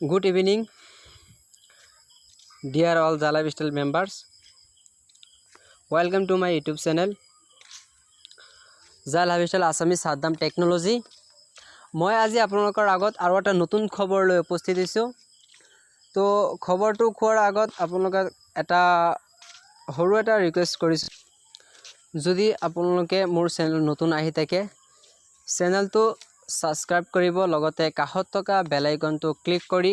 Good evening, dear all the lifestyle members. Welcome to my YouTube channel, The Lifestyle Assamese Saddam Technology. মই আজি আপোনালোকৰ আগত আৰু এটা নতুন খবৰ লৈ উপস্থিত হৈছোঁ। তো খবৰটো কোৱাৰ আগত আপোনালোকক এটা সৰু এটা ৰিকুৱেষ্ট কৰিছোঁ। যদি আপোনালোকে মোৰ চেনেল নতুন আহি থাকে, চেনেলটো সাবস্ক্ৰাইব কৰিব, লগতে কাষত থকা বেল আইকনটো ক্লিক কৰি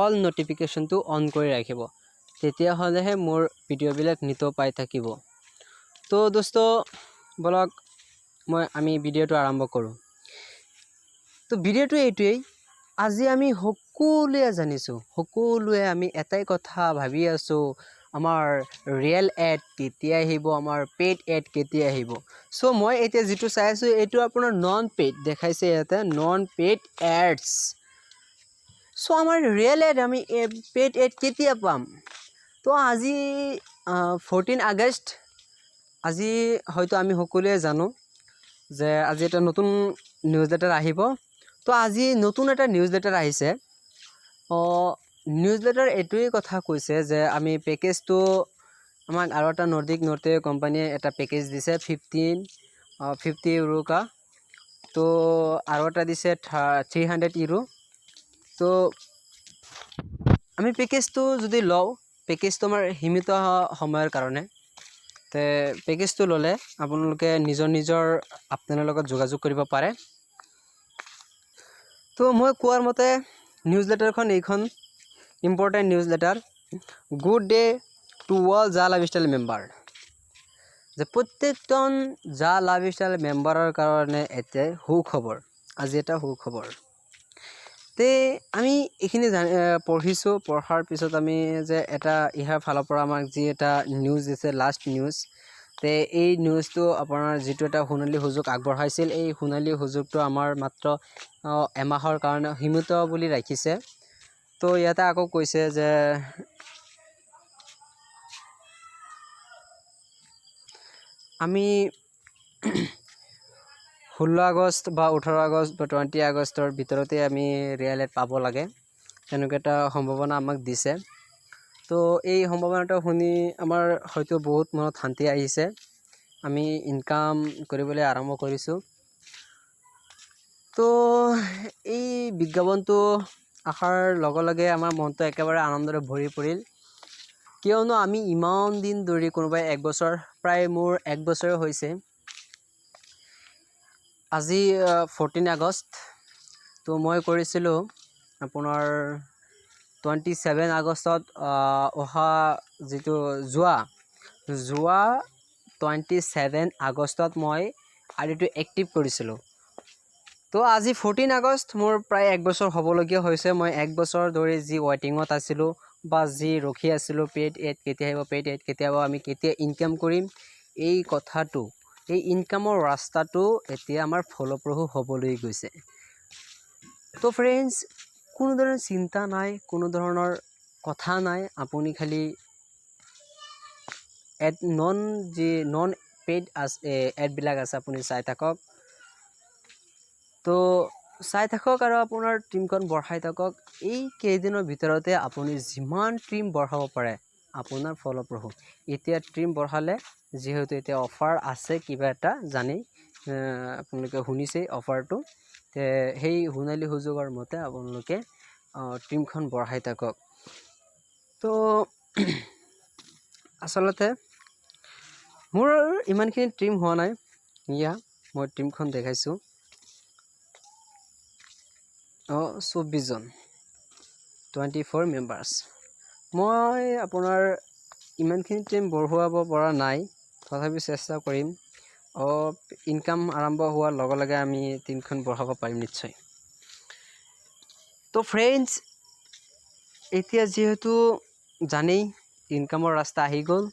অল নটিফিকেশনটো অন কৰি ৰাখিব। তেতিয়া হ'লেহে মোৰ ভিডিঅ'বিলাক নিত পাই থাকিব। তো দোস্ত বলক আমি ভিডিঅ'টো আৰম্ভ কৰোঁ। তো ভিডিঅ'টো এইটোৱেই, আজি আমি সকলোৱে জানিছোঁ, সকলোৱে আমি এটাই কথা ভাবি আছোঁ, আমাৰ ৰিয়েল এড কেতিয়া আহিব, আমাৰ পেইড এড কেতিয়া আহিব। সো মই এতিয়া যেটো চাই আছোঁ এইটো আপোনাৰ নন পেইড দেখাইছে, ইয়াতে নন পেইড এডছ। সো আমাৰ ৰিয়েল এড আমি পেইড এড কেতিয়া পাম? তো আজি 14 আগষ্ট, আজি হয়তো আমি সকলোৱে জানো যে আজি এটা নতুন নিউজ লেটাৰ আহিব। তো আজি নতুন এটা নিউজ লেটাৰ আহিছে। নিউজ লেটাৰ এইটোৱেই কথা কৈছে যে আমি পেকেজটো আমাক আৰু এটা নৰ্ডিক কোম্পানীয়ে এটা পেকেজ দিছে 50 ইউৰো কা। তো আৰু এটা দিছে 300 ইউৰো। তো আমি পেকেজটো যদি লওঁ, পেকেজটো আমাৰ সীমিত সময়ৰ কাৰণে, তে পেকেজটো ল'লে আপোনালোকে নিজৰ আপোনাৰ লগত যোগাযোগ কৰিব পাৰে। তো মই কোৱাৰ মতে নিউজ লেটাৰখন এইখন important news letter. Good day to all জা লাইফষ্টাইল মেম্বাৰ, যে প্ৰত্যেকজন জা লাইফষ্টাইল মেম্বাৰৰ কাৰণে এতিয়া সুখবৰ, আজি এটা সুখবৰ। তে আমি এইখিনি পঢ়িছোঁ, পঢ়াৰ পিছত আমি যে এটা ইয়াৰ ফালৰ পৰা আমাক যি এটা নিউজ দিছে, লাষ্ট নিউজ। তে এই নিউজটো আপোনাৰ যিটো এটা সোণালী সুযোগ আগবঢ়াইছিল, এই সোণালী সুযোগটো আমাৰ মাত্ৰ এমাহৰ কাৰণে সীমিত বুলি ৰাখিছে। তো ইয়াতে আকৌ কৈছে যে আমি 16 আগষ্ট বা 18 আগষ্ট বা 20 আগষ্টৰ ভিতৰতে আমি ৰিয়েল এড পাব লাগে, তেনেকুৱা এটা সম্ভাৱনা আমাক দিছে। তো এই সম্ভাৱনাটো শুনি আমাৰ হয়তো বহুত মনত শান্তি আহিছে, আমি ইনকাম কৰিবলৈ আৰম্ভ কৰিছোঁ। তো এই বিজ্ঞাপনটো আহাৰ লগে লগে আমাৰ মনটো একেবাৰে আনন্দৰে ভৰি পৰিল, কিয়নো আমি ইমান দিন ধৰি, কোনোবাই 1 বছৰ, প্ৰায় মোৰ 1 বছৰে হৈছে আজি 14 আগষ্ট। তো মই কৰিছিলোঁ আপোনাৰ 27 আগষ্টত অহা যিটো যোৱা 27 আগষ্টত মই আইডিটো এক্টিভ কৰিছিলোঁ। তো আজি 14 আগষ্ট, মোৰ প্ৰায় 1 বছৰ হ'বলগীয়া হৈছে। মই 1 বছৰ ধৰি যি ৱেটিঙত আছিলোঁ বা যি ৰখি আছিলোঁ, পেইড এড কেতিয়া আহিব, পেইড এড কেতিয়া আহিব, আমি কেতিয়া ইনকাম কৰিম, এই কথাটো, এই ইনকামৰ ৰাস্তাটো এতিয়া আমাৰ ফলপ্ৰসূ হ'বলৈ গৈছে। তো ফ্ৰেণ্ডছ, কোনো ধৰণৰ চিন্তা নাই, কোনো ধৰণৰ কথা নাই, আপুনি খালি নন পেইড এডবিলাক আছে আপুনি চাই থাকক। তো চাই থাকক আৰু আপোনাৰ ট্ৰিমখন বঢ়াই থাকক। এই কেইদিনৰ ভিতৰতে আপুনি যিমান ট্ৰিম বঢ়াব পাৰে আপোনাৰ ফলপ্ৰসূ। এতিয়া ট্ৰিম বঢ়ালে, যিহেতু এতিয়া অফাৰ আছে কিবা এটা, জানি আপোনালোকে শুনিছেই অফাৰটো, তে সেই সোণালী সুযোগৰ মতে আপোনালোকে ট্ৰিমখন বঢ়াই থাকক। তো আচলতে মোৰ ইমানখিনি ট্ৰিম হোৱা নাই, মই ট্ৰিমখন দেখাইছোঁ। 24 জন, 24 মেম্বাৰ্ছ। মই আপোনাৰ ইমানখিনি ট্ৰিম বঢ়োৱাব পৰা নাই, তথাপি চেষ্টা কৰিম। ইনকাম আৰম্ভ হোৱাৰ লগে লগে আমি ট্ৰিমখন বঢ়াব পাৰিম নিশ্চয়। তো ফ্ৰেণ্ডছ, এতিয়া যিহেতু জানেই ইনকামৰ ৰাস্তা আহি গ'ল,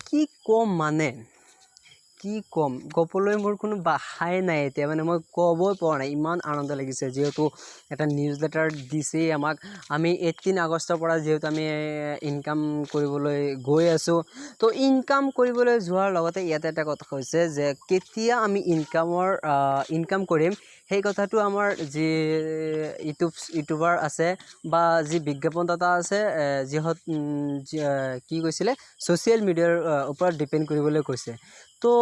কি ক'ম মানে, কি ক'ম ক'বলৈ মোৰ কোনো ভাষাই নাই এতিয়া মানে মই ক'বই পৰা নাই ইমান আনন্দ লাগিছে যিহেতু এটা নিউজ লেটাৰ দিছেই আমাক আমি 18 আগষ্টৰ পৰা যিহেতু আমি ইনকাম কৰিবলৈ গৈ আছোঁ তো ইনকাম কৰিবলৈ যোৱাৰ লগতে ইয়াতে এটা কথা হৈছে যে কেতিয়া আমি ইনকাম কৰিম সেই কথাটো আমাৰ যি ইউটিউবাৰ আছে বা যি বিজ্ঞাপনদাতা আছে কি কৈছিলে ছ'চিয়েল মিডিয়াৰ ওপৰত ডিপেণ্ড কৰিবলৈ কৈছে তো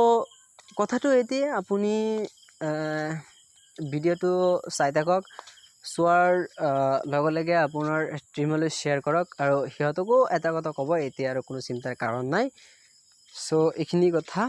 কথাটো এতিয়া আপুনি ভিডিঅ'টো চাই থাকক চোৱাৰ লগে লগে আপোনাৰ ষ্ট্ৰীমলৈ শ্বেয়াৰ কৰক আৰু সিহঁতকো এটা কথা ক'ব এতিয়া আৰু কোনো চিন্তাৰ কাৰণ নাই চ' এইখিনি কথা